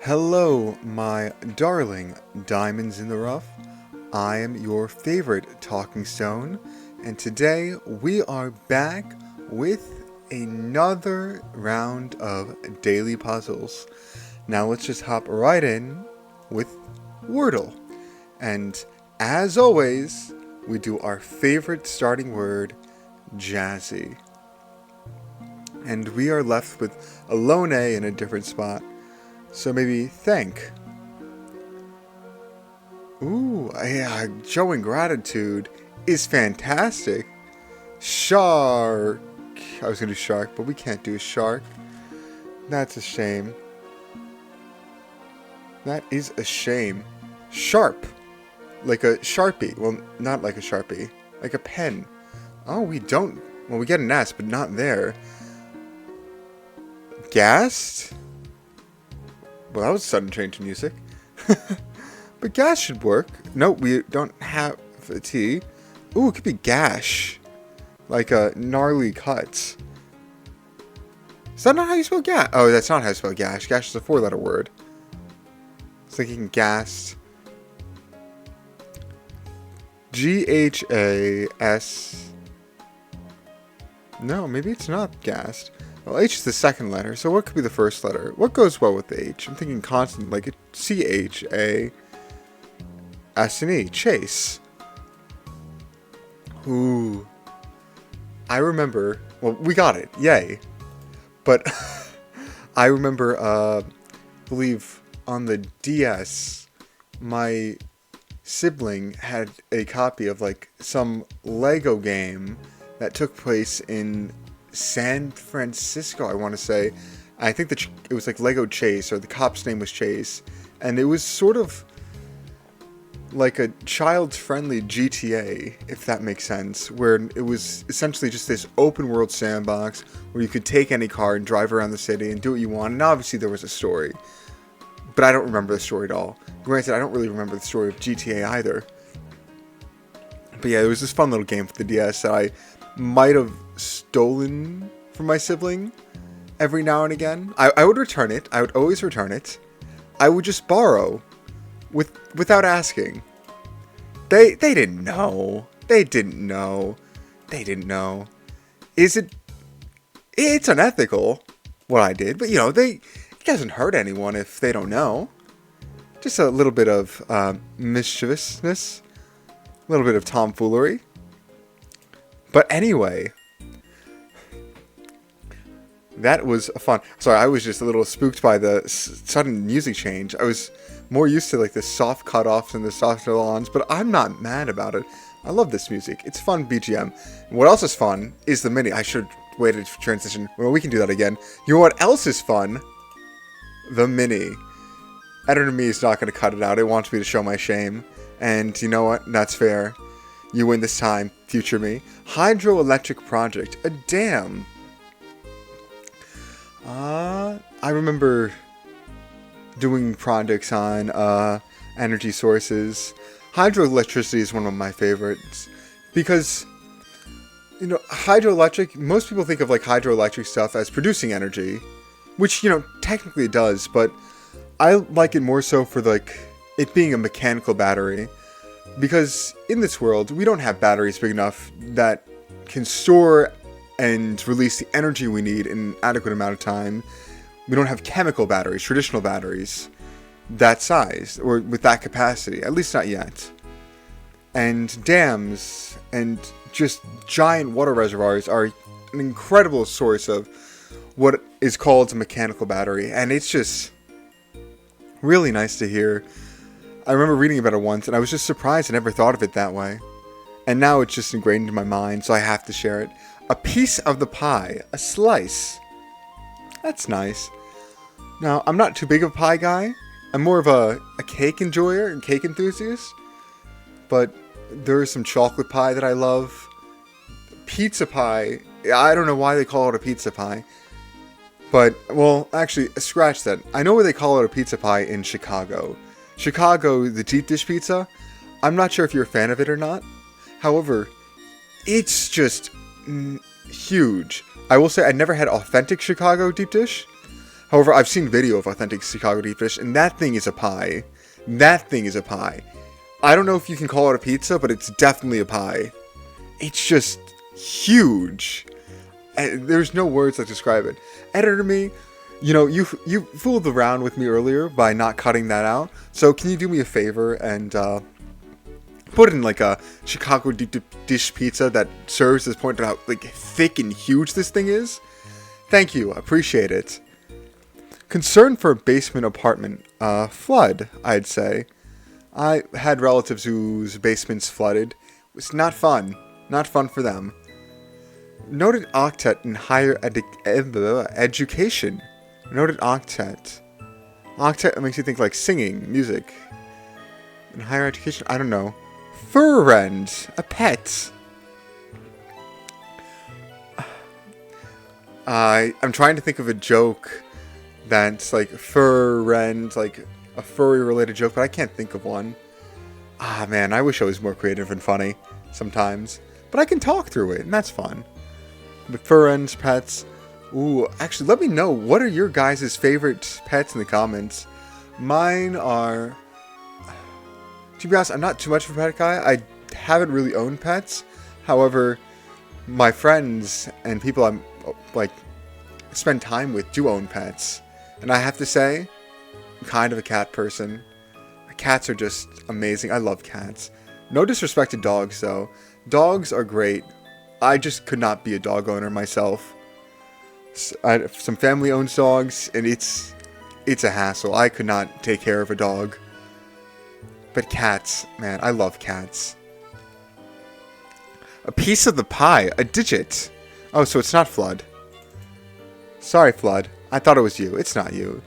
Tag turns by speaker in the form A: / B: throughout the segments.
A: Hello, my darling diamonds in the rough. I am your favorite talking stone, and today we are back with another round of daily puzzles. Now let's just hop right in with Wordle. And as always, we do our favorite starting word, jazzy. And we are left with a lone A in a different spot. So maybe thank. Ooh, yeah, showing gratitude is fantastic. Shark. I was going to do shark, but we can't do shark. That's a shame. That is a shame. Sharp. Like a Sharpie. Well, not like a Sharpie. Like a pen. Oh, we don't. Well, we get an S, but not there. Gassed? Well, that was a sudden change in music. But gas should work. No, we don't have a T. Ooh, it could be gash. Like a gnarly cut. Is that not how you spell gash? Oh, that's not how you spell gash. Gash is a 4-letter word. It's like you can gas. G-H-A-S. No, maybe it's not gassed. Well, H is the second letter, so what could be the first letter? What goes well with H? I'm thinking consonant, like a C-H-A-S-N-E. Chase. Ooh. I remember... Well, we got it. Yay. But I remember, believe, on the DS, my sibling had a copy of, like, some Lego game that took place in San Francisco, I want to say. I think that it was like Lego Chase, or the cop's name was Chase, and it was sort of like a child-friendly GTA, if that makes sense, where it was essentially just this open-world sandbox where you could take any car and drive around the city and do what you want, and obviously there was a story, but I don't remember the story at all. Granted, I don't really remember the story of GTA either. But yeah, there was this fun little game for the DS that I might have stolen from my sibling every now and again. I would return it. I would always return it. I would just borrow without asking. They didn't know. They didn't know. They didn't know. It's unethical what I did, but it doesn't hurt anyone if they don't know. Just a little bit of mischievousness, a little bit of tomfoolery. But anyway, that was fun. Sorry, I was just a little spooked by the sudden music change. I was more used to like the soft cutoffs and the soft fill-ons, but I'm not mad about it. I love this music. It's fun BGM. And what else is fun is the mini. I should wait to transition. Well, we can do that again. You know what else is fun? The mini. Editor me is not going to cut it out. It wants me to show my shame. And you know what? That's fair. You win this time, future me. Hydroelectric project. A dam. I remember doing projects on energy sources. Hydroelectricity is one of my favorites. Because, hydroelectric, most people think of like hydroelectric stuff as producing energy. Which, technically it does. But I like it more so for like it being a mechanical battery. Because in this world, we don't have batteries big enough that can store and release the energy we need in an adequate amount of time. We don't have chemical batteries, traditional batteries, that size, or with that capacity, at least not yet. And dams and just giant water reservoirs are an incredible source of what is called a mechanical battery. And it's just really nice to hear. I remember reading about it once, and I was just surprised I never thought of it that way. And now it's just ingrained in my mind, so I have to share it. A piece of the pie. A slice. That's nice. Now, I'm not too big of a pie guy. I'm more of a cake enjoyer and cake enthusiast. But there is some chocolate pie that I love. Pizza pie. I don't know why they call it a pizza pie. But, well, actually, scratch that. I know why they call it a pizza pie in Chicago. Chicago, the deep dish pizza, I'm not sure if you're a fan of it or not. However, it's just huge. I will say I never had authentic Chicago deep dish. However, I've seen video of authentic Chicago deep dish, and that thing is a pie. That thing is a pie. I don't know if you can call it a pizza, but it's definitely a pie. It's just huge. And there's no words that describe it. Editor me, you fooled around with me earlier by not cutting that out. So can you do me a favor and put in like a Chicago deep dish pizza that serves this point out like thick and huge this thing is? Thank you, appreciate it. Concern for a basement apartment flood, I'd say. I had relatives whose basements flooded. It was not fun. Not fun for them. Noted octet in higher education. Noted octet. Octet makes you think like singing, music. In higher education, I don't know. Friend, a pet. I'm trying to think of a joke that's like friend, like a furry related joke, but I can't think of one. Ah man, I wish I was more creative and funny sometimes. But I can talk through it, and that's fun. But friends, pets. Ooh, actually, let me know, what are your guys' favorite pets in the comments? Mine are... To be honest, I'm not too much of a pet guy. I haven't really owned pets. However, my friends and people I'm, like, spend time with do own pets. And I have to say, I'm kind of a cat person. Cats are just amazing. I love cats. No disrespect to dogs, though. Dogs are great. I just could not be a dog owner myself. I have some family owns dogs, and it's a hassle. I could not take care of a dog. But cats, man, I love cats. A piece of the pie, a digit. Oh, so it's not Flood. Sorry, Flood. I thought it was you. It's not you.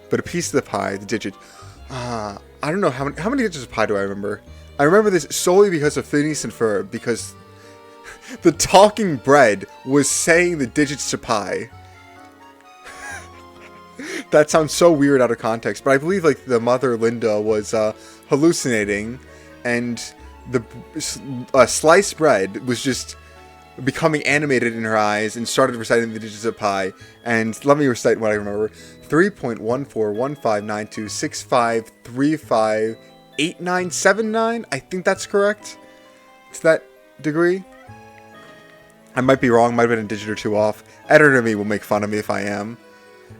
A: But a piece of the pie, the digit. I don't know how many digits of pie do I remember. I remember this solely because of Phineas and Ferb, because the talking bread was saying the digits to pi. That sounds so weird out of context, but I believe like the mother Linda was hallucinating, and the sliced bread was just becoming animated in her eyes and started reciting the digits of pi. And let me recite what I remember: 3.14159265358979. I think that's correct. To that degree. I might be wrong, might have been a digit or two off. Editor me will make fun of me if I am.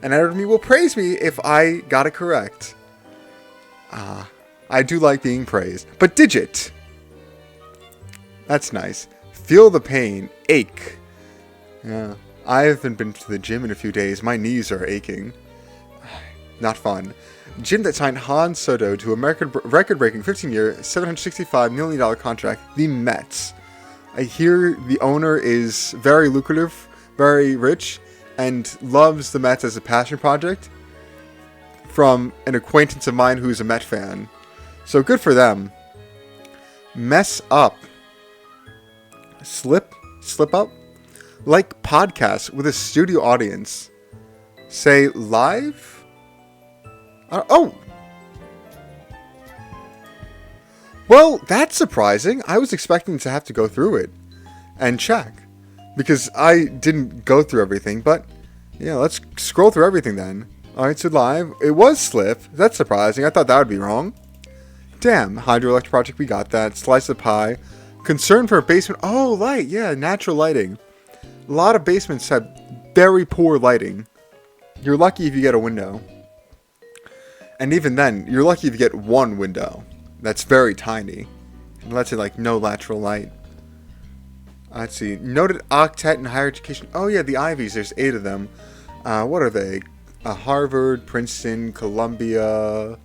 A: And editor me will praise me if I got it correct. I do like being praised. But digit. That's nice. Feel the pain. Ache. Yeah. I haven't been to the gym in a few days. My knees are aching. Not fun. Gym that signed Han Soto to a record-breaking 15-year, $765 million contract. The Mets. I hear the owner is very lucrative, very rich, and loves the Mets as a passion project from an acquaintance of mine who's a Met fan. So good for them. Mess up. Slip up? Like podcasts with a studio audience. Say live? Oh! Well, that's surprising. I was expecting to have to go through it and check, because I didn't go through everything, but yeah, let's scroll through everything then. Alright, so live. It was slip. That's surprising. I thought that would be wrong. Damn, hydroelectric project, we got that. Slice of pie. Concern for a basement. Oh, light. Yeah, natural lighting. A lot of basements have very poor lighting. You're lucky if you get a window. And even then, you're lucky if you get one window. That's very tiny. And lets in like no lateral light. Let's see. Noted octet in higher education. Oh yeah, the Ivies. There's 8 of them. What are they? Harvard, Princeton, Columbia,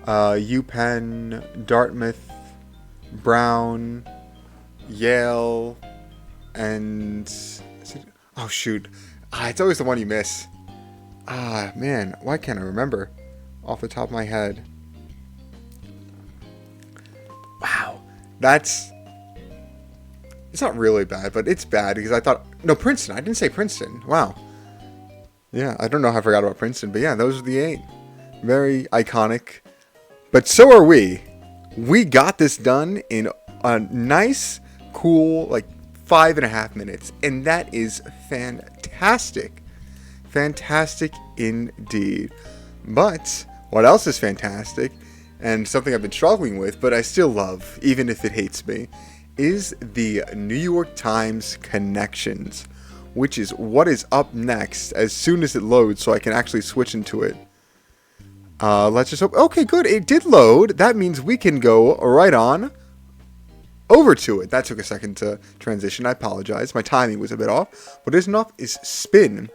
A: UPenn, Dartmouth, Brown, Yale, and... Oh shoot. It's always the one you miss. Man. Why can't I remember off the top of my head? Wow. That's... It's not really bad, but it's bad because I thought... No, Princeton. I didn't say Princeton. Wow. Yeah, I don't know how I forgot about Princeton, but yeah, those are the 8. Very iconic. But so are we. We got this done in a nice, cool, like, 5.5 minutes. And that is fantastic. Fantastic indeed. But what else is fantastic, and something I've been struggling with, but I still love, even if it hates me, is the New York Times connections, which is what is up next as soon as it loads so I can actually switch into it. Let's just hope. Okay, good. It did load. That means we can go right on over to it. That took a second to transition. I apologize. My timing was a bit off. What isn't off is spin.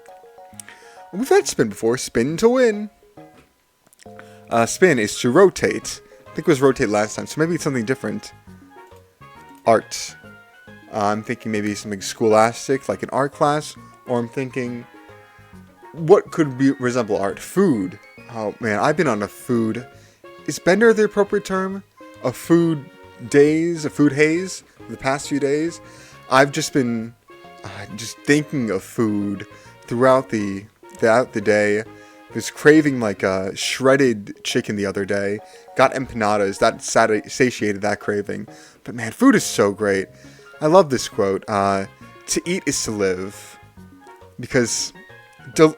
A: We've had spin before. Spin to win. Spin is to rotate. I think it was rotate last time, so maybe it's something different. Art. I'm thinking maybe something scholastic, like an art class. Or I'm thinking, what could resemble art? Food. Oh man, I've been on a food. Is bender the appropriate term? A food daze, a food haze for the past few days. I've just been just thinking of food throughout the day. Was craving like a shredded chicken the other day. Got empanadas. That satiated that craving. But man, food is so great. I love this quote. To eat is to live. Because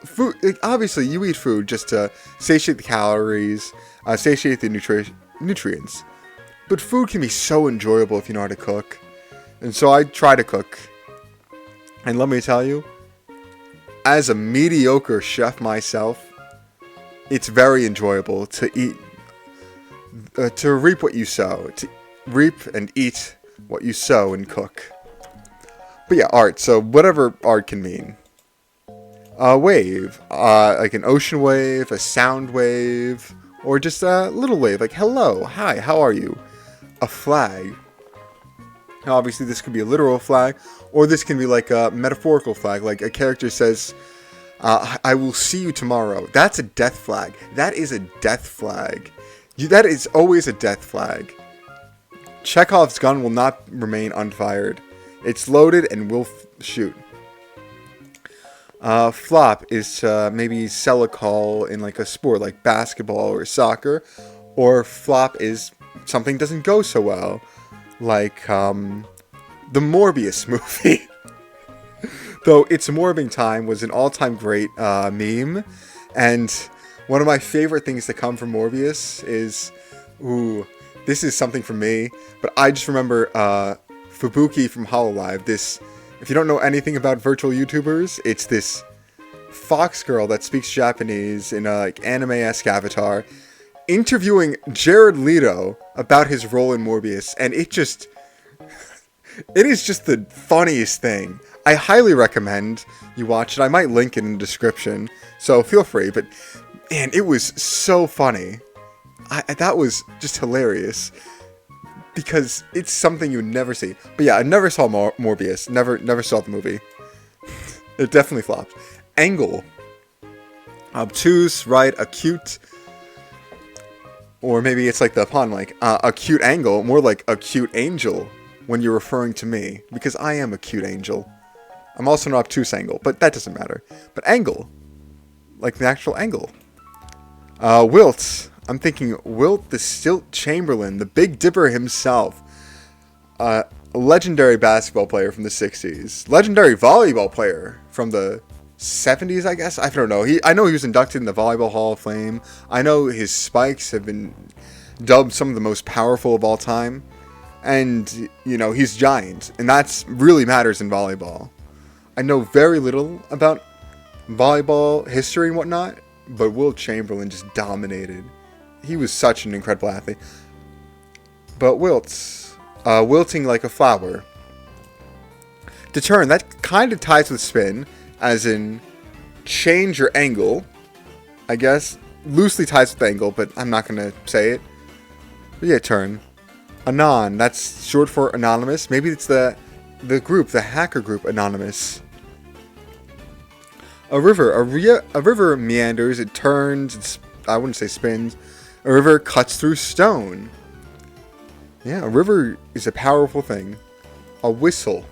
A: food, obviously you eat food just to satiate the calories, satiate the nutrients. But food can be so enjoyable if you know how to cook. And so I try to cook. And let me tell you, as a mediocre chef myself, it's very enjoyable to eat, to reap what you sow, to reap and eat what you sow and cook. But yeah, art. So whatever art can mean. A wave, like an ocean wave, a sound wave, or just a little wave, like hello, hi, how are you? A flag. Now, obviously, this could be a literal flag, or this can be like a metaphorical flag, like a character says, I will see you tomorrow. That's a death flag. That is a death flag. That is always a death flag. Chekhov's gun will not remain unfired. It's loaded and will shoot. Flop is to maybe sell a call in like a sport like basketball or soccer. Or flop is something doesn't go so well. Like the Morbius movie. Though It's Morbing Time was an all-time great meme. And one of my favorite things to come from Morbius is... this is something for me. But I just remember Fubuki from Hololive. This... If you don't know anything about virtual YouTubers, it's this fox girl that speaks Japanese in a like anime-esque avatar, interviewing Jared Leto about his role in Morbius, and it is just the funniest thing. I highly recommend you watch it. I might link it in the description, so feel free. But man, it was so funny. That was just hilarious. Because it's something you would never see. But yeah, I never saw Morbius. Never saw the movie. It definitely flopped. Angle. Obtuse, right, acute. Or maybe it's like the pun, like, acute angle. More like acute angel when you're referring to me. Because I am a cute angel. I'm also an obtuse angle, but that doesn't matter. But angle. Like the actual angle. Wilt. I'm thinking Wilt the Stilt Chamberlain, the Big Dipper himself. A legendary basketball player from the 60s. Legendary volleyball player from the 70s, I guess? I don't know. I know he was inducted in the Volleyball Hall of Fame. I know his spikes have been dubbed some of the most powerful of all time. And, you know, he's giant. And that really matters in volleyball. I know very little about volleyball history and whatnot. But Wilt Chamberlain just dominated. He was such an incredible athlete. But wilting like a flower. To turn, that kind of ties with spin, as in change your angle. I guess loosely ties with angle, but I'm not going to say it. But yeah, turn. Anon, that's short for anonymous. Maybe it's the group, the hacker group Anonymous. A river. A river meanders, it turns, I wouldn't say spins. A river cuts through stone. Yeah, a river is a powerful thing. A whistle.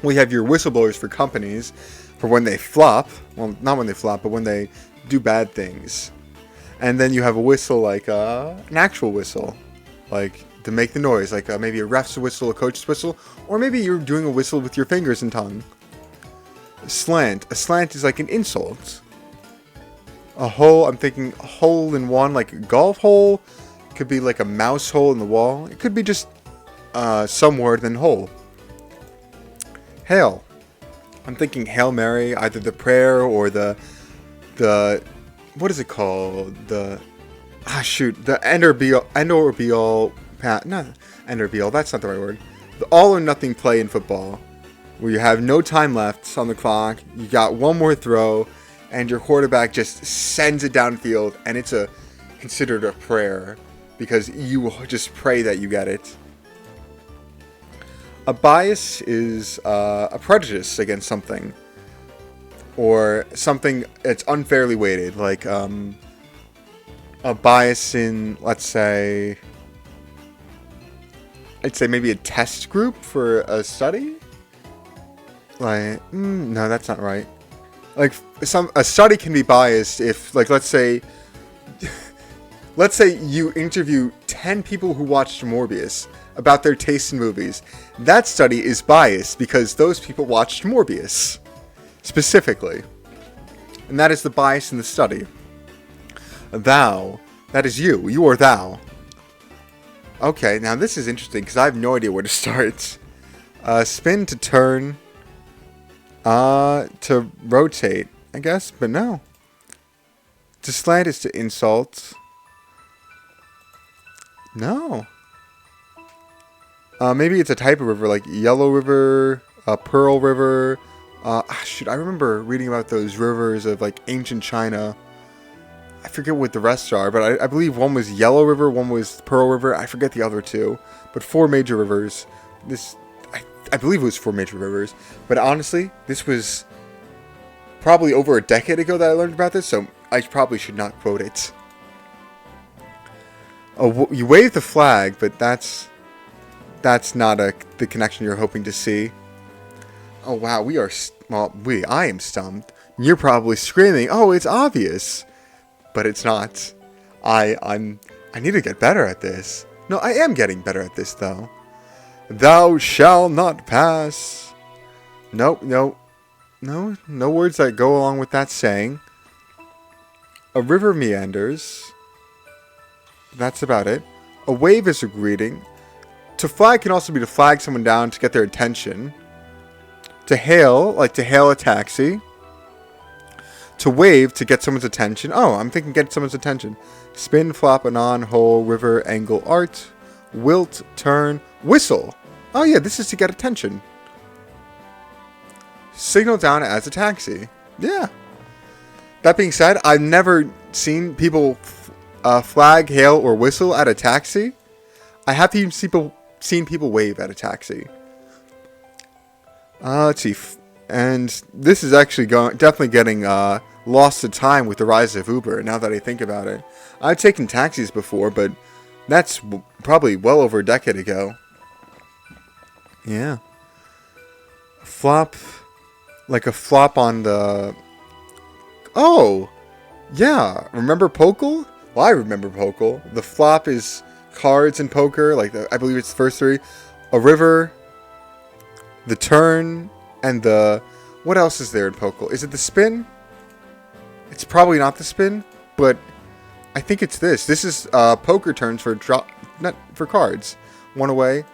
A: We have your whistleblowers for companies for when they flop. Well, not when they flop, but when they do bad things. And then you have a whistle like an actual whistle. Like to make the noise. Like maybe a ref's whistle, a coach's whistle. Or maybe you're doing a whistle with your fingers and tongue. Slant. A slant is like an insult. A hole, I'm thinking hole in one, like a golf hole. Could be like a mouse hole in the wall. It could be just some word than hole. Hail. I'm thinking Hail Mary, either the prayer or the what is it called? The end or be all not end or be all, that's not the right word. The all or nothing play in football, where you have no time left on the clock, you got one more throw, and your quarterback just sends it downfield, and it's considered a prayer because you just pray that you get it. A bias is a prejudice against something, or something that's unfairly weighted, like a bias in, let's say, I'd say maybe a test group for a study. Like, no, that's not right. Like a study can be biased if, like, let's say you interview 10 people who watched Morbius about their taste in movies. That study is biased because those people watched Morbius specifically. And that is the bias in the study. Thou, that is you. You are thou. Okay, now this is interesting because I have no idea where to start. Spin to turn. To rotate, I guess, but no. To slant is to insult. No. Maybe it's a type of river, like Yellow River, Pearl River. I remember reading about those rivers of, like, ancient China. I forget what the rest are, but I believe one was Yellow River, one was Pearl River. I forget the other two, but 4 major rivers. I believe it was 4 major rivers, but honestly, this was probably over a decade ago that I learned about this, so I probably should not quote it. Oh, you wave the flag, but that's not the connection you're hoping to see. Oh wow, I am stumped. You're probably screaming, "Oh, it's obvious," but it's not. I need to get better at this. No, I am getting better at this though. Thou shalt not pass. No words that go along with that saying. A river meanders. That's about it. A wave is a greeting. To flag can also be to flag someone down to get their attention. To hail, like to hail a taxi. To wave, to get someone's attention. Oh, I'm thinking get someone's attention. Spin, flop, anon, hole, river, angle, art. Wilt, turn, whistle. Oh yeah, this is to get attention. Signal down as a taxi. Yeah. That being said, I've never seen people flag, hail, or whistle at a taxi. I have even seen people wave at a taxi. Let's see. And this is actually definitely getting lost to time with the rise of Uber, now that I think about it. I've taken taxis before, but that's probably well over a decade ago. Yeah. Flop. Like a flop on the... Oh! Yeah. Remember Pokel? Well, I remember Pokel. The flop is cards in poker. Like, I believe it's the first 3. A river. The turn. And the... What else is there in Pokel? Is it the spin? It's probably not the spin. But I think it's this. This is poker turns for not for cards. One away.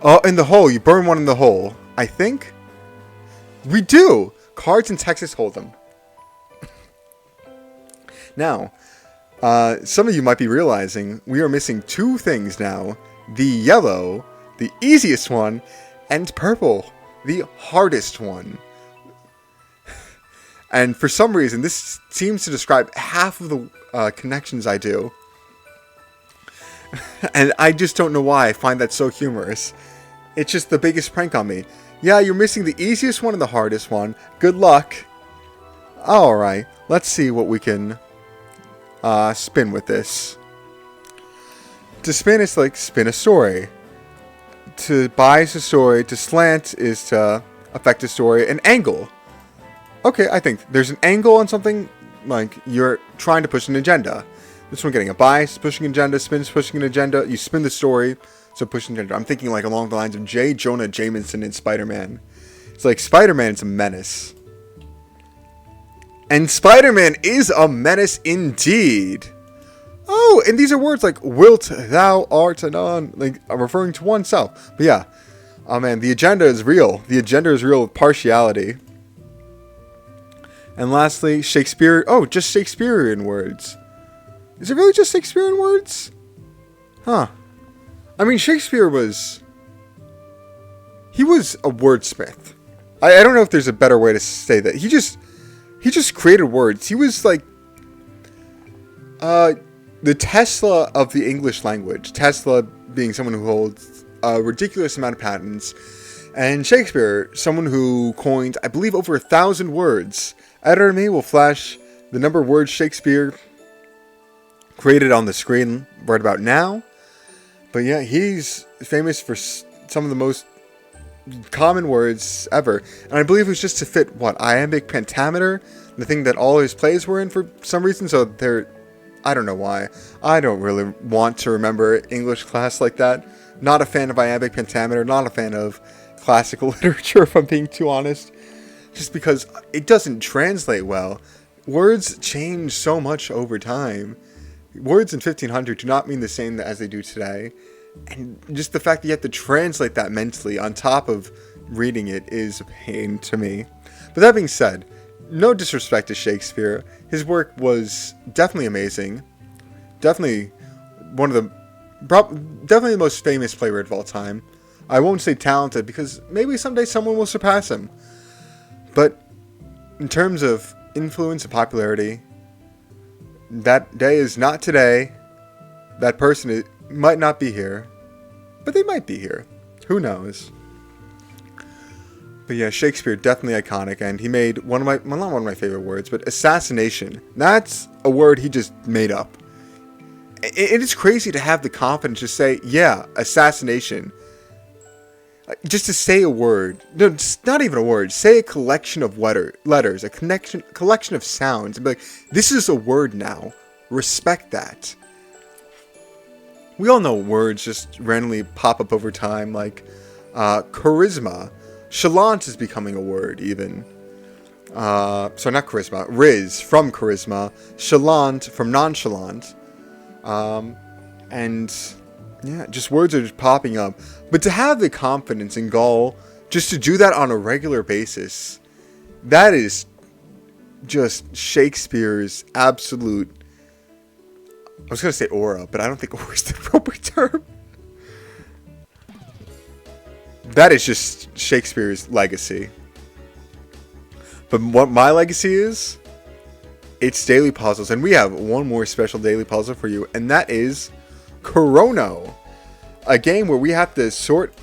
A: Oh, in the hole. You burn one in the hole. I think. We do. Cards in Texas Hold'em. Now, some of you might be realizing we are missing 2 things now. The yellow, the easiest one, and purple, the hardest one. And for some reason, this seems to describe half of the connections I do. And I just don't know why I find that so humorous. It's just the biggest prank on me. Yeah, you're missing the easiest one and the hardest one. Good luck. Alright, let's see what we can spin with this. To spin is like spin a story. To bias a story. To slant is to affect a story. An angle. Okay, I think there's an angle on something, like you're trying to push an agenda. This one getting a bias, pushing an agenda, spins, pushing an agenda. You spin the story, so pushing an agenda. I'm thinking like along the lines of J. Jonah Jameson in Spider-Man. It's like Spider-Man is a menace. And Spider-Man is a menace indeed. Oh, and these are words like wilt, thou, art, anon, like referring to oneself. But yeah, oh man, the agenda is real. The agenda is real with partiality. And lastly, Shakespeare. Oh, just Shakespearean words. Is it really just Shakespearean words? Huh. I mean, Shakespeare was... He was a wordsmith. I don't know if there's a better way to say that. He just created words. He was like... the Tesla of the English language. Tesla being someone who holds a ridiculous amount of patents. And Shakespeare, someone who coined, I believe, over 1,000 words. Editor me will flash the number of words Shakespeare created on the screen right about now. But yeah, he's famous for some of the most common words ever. And I believe it was just to fit, iambic pentameter? The thing that all his plays were in for some reason. So they're... I don't know why. I don't really want to remember English class like that. Not a fan of iambic pentameter. Not a fan of classical literature, if I'm being too honest. Just because it doesn't translate well. Words change so much over time. Words in 1500 do not mean the same as they do today. And just the fact that you have to translate that mentally on top of reading it is a pain to me. But that being said, no disrespect to Shakespeare. His work was definitely amazing. Definitely definitely the most famous playwright of all time. I won't say talented because maybe someday someone will surpass him. But in terms of influence and popularity, that day is not today. That person might not be here, but they might be here. Who knows? But yeah, Shakespeare, definitely iconic, and he made not one of my favorite words, but assassination. That's a word he just made up. It is crazy to have the confidence to say, yeah, assassination. Just to say a word. No, it's not even a word. Say a collection of letters, a collection of sounds, and be like, this is a word now. Respect that. We all know words just randomly pop up over time, like charisma. Chalant is becoming a word, even. Sorry, not charisma. Riz, from charisma. Chalant, from nonchalant. And, yeah, just words are just popping up. But to have the confidence in Gaul, just to do that on a regular basis, that is just Shakespeare's absolute... I was going to say aura, but I don't think aura is the appropriate term. That is just Shakespeare's legacy. But what my legacy is, it's daily puzzles. And we have one more special daily puzzle for you, and that is Chrono. A game where we have to sort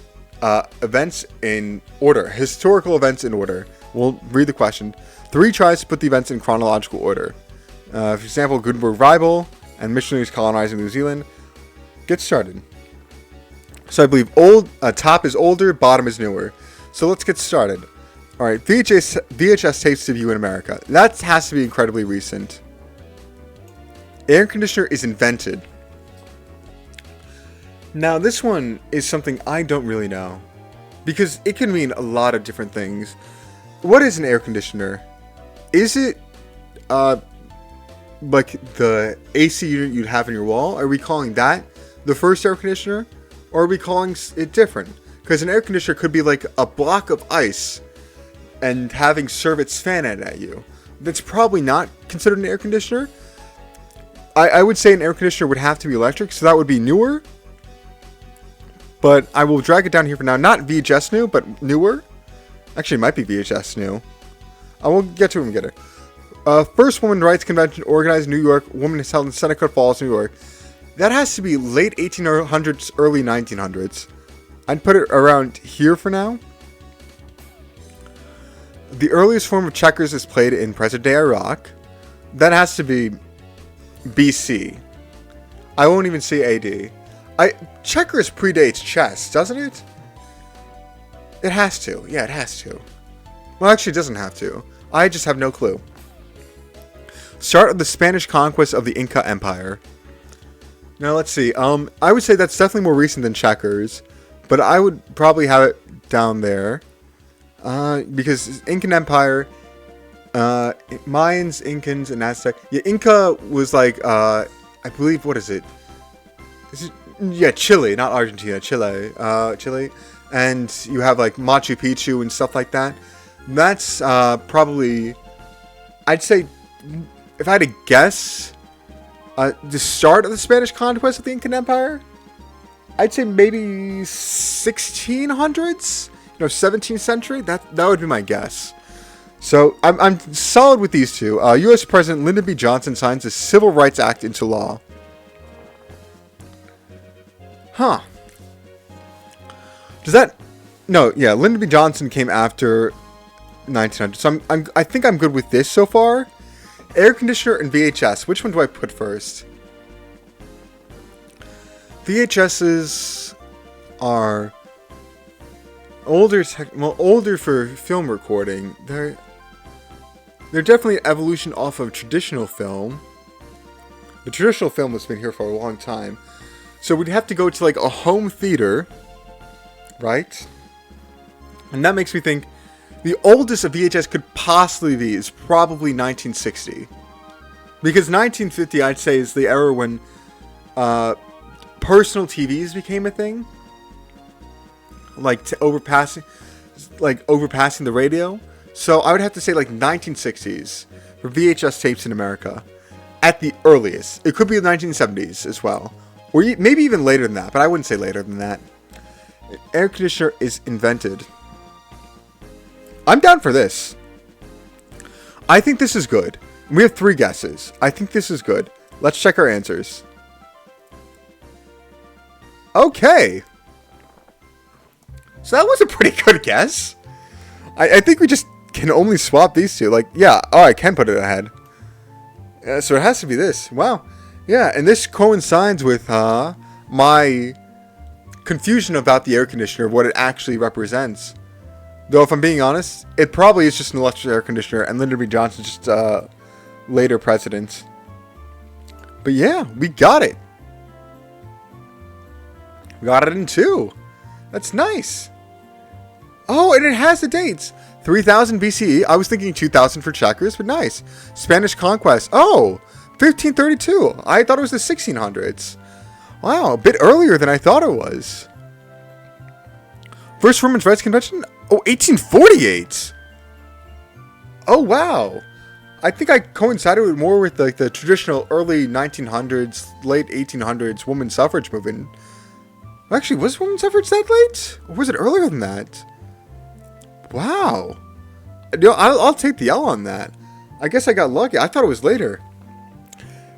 A: events in order. Historical events in order. We'll read the question. 3 tries to put the events in chronological order. For example, Gutenberg Bible and missionaries colonizing New Zealand. Get started. So I believe top is older, bottom is newer. So let's get started. Alright, VHS tapes debut in America. That has to be incredibly recent. Air conditioner is invented. Now this one is something I don't really know. Because it can mean a lot of different things. What is an air conditioner? Is it like the AC unit you'd have in your wall? Are we calling that the first air conditioner? Or are we calling it different? Because an air conditioner could be like a block of ice and having serve its fan at you. That's probably not considered an air conditioner. I would say an air conditioner would have to be electric, so that would be newer. But I will drag it down here for now. Not VHS new, but newer. Actually, it might be VHS new. I will get to it when we get it. First women's rights convention organized in New York. Woman is held in Seneca Falls, New York. That has to be late 1800s, early 1900s. I'd put it around here for now. The earliest form of checkers is played in present-day Iraq. That has to be BC. I won't even say AD. Checkers predates chess, doesn't it? It has to. Yeah, it has to. Well, actually, it doesn't have to. I just have no clue. Start of the Spanish conquest of the Inca Empire. Now, let's see. I would say that's definitely more recent than checkers. But I would probably have it down there. Because Incan Empire, Mayans, Incans, and Aztec. Yeah, Inca was like, I believe, what is it? Yeah, Chile, not Argentina, Chile. Chile. And you have like Machu Picchu and stuff like that. That's probably, I'd say, if I had to guess, the start of the Spanish conquest of the Incan Empire, I'd say maybe 1600s, 17th century. That would be my guess. So I'm solid with these two. U.S. President Lyndon B. Johnson signs the Civil Rights Act into law. Huh. Does that? No, yeah. Lyndon B. Johnson came after 1900. So I think I'm good with this so far. Air conditioner and VHS. Which one do I put first? VHSs are older for film recording. They're definitely an evolution off of traditional film. The traditional film has been here for a long time. So we'd have to go to like a home theater, right? And that makes me think the oldest a VHS could possibly be is probably 1960. Because 1950, I'd say, is the era when personal TVs became a thing. Like overpassing the radio. So I would have to say like 1960s for VHS tapes in America. At the earliest. It could be the 1970s as well. Or maybe even later than that, but I wouldn't say later than that. Air conditioner is invented. I'm down for this. I think this is good. We have 3 guesses. I think this is good. Let's check our answers. Okay. So that was a pretty good guess. I think we just can only swap these two. Like, yeah, I can put it ahead. So it has to be this. Wow. Yeah, and this coincides with my confusion about the air conditioner, what it actually represents. Though, if I'm being honest, it probably is just an electric air conditioner, and Lyndon B. Johnson's just later president. But yeah, we got it. We got it in 2. That's nice. Oh, and it has the dates. 3000 BCE. I was thinking 2000 for checkers, but nice. Spanish conquest. Oh, 1532. I thought it was the 1600s. Wow, a bit earlier than I thought it was. First Women's Rights Convention? Oh, 1848. Oh, wow. I think I coincided with more with like the traditional early 1900s, late 1800s women's suffrage movement. Actually, was women's suffrage that late? Or was it earlier than that? Wow. I'll take the L on that. I guess I got lucky. I thought it was later.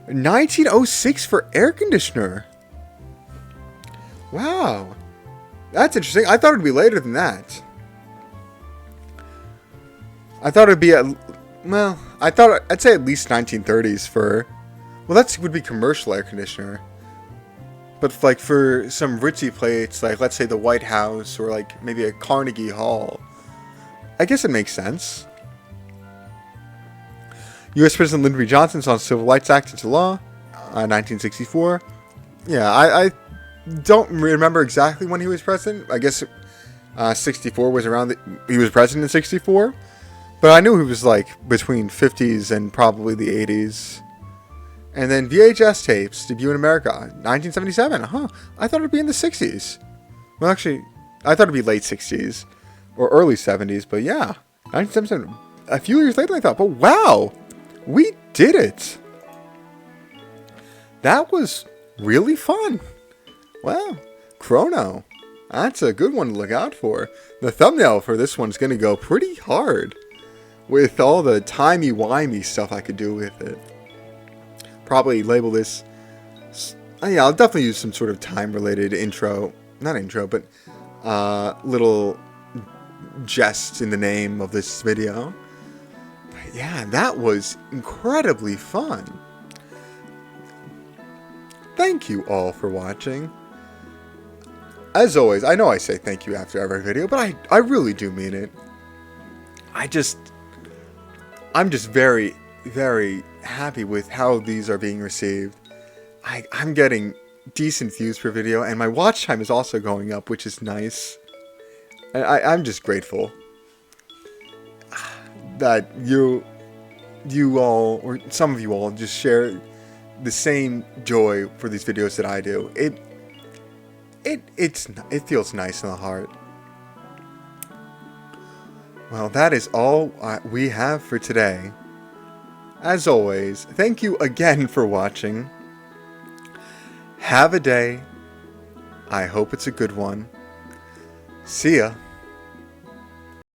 A: 1906 for air conditioner. Wow. That's interesting. I thought it would be later than that. I thought it would be I'd say at least 1930s for, that would be commercial air conditioner. But like for some ritzy plates, like let's say the White House or like maybe a Carnegie Hall, I guess it makes sense. U.S. President Lyndon B. Johnson signed the Civil Rights Act into law, 1964. Yeah, I don't remember exactly when he was president. I guess 64 was around. He was president in 64, but I knew he was like between 50s and probably the 80s. And then VHS tapes debut in America, 1977. I thought it'd be in the 60s. Well, actually, I thought it'd be late 60s or early 70s. But yeah, 1977. A few years later, I thought, but wow, we did it. That was really fun. Wow, Chrono. That's a good one to look out for. The thumbnail for this one's going to go pretty hard with all the timey-wimey stuff I could do with it. Probably label this... yeah, I'll definitely use some sort of time-related intro. Not intro, but little jest in the name of this video. But yeah, that was incredibly fun. Thank you all for watching. As always, I know I say thank you after every video, but I really do mean it. I'm just very, very happy with how these are being received. I'm getting decent views per video, and my watch time is also going up, which is nice. I'm just grateful. that you all, or some of you all, just share the same joy for these videos that I do. It feels nice in the heart. Well, that is all we have for today. As always, thank you again for watching. Have a day. I hope it's a good one. See ya.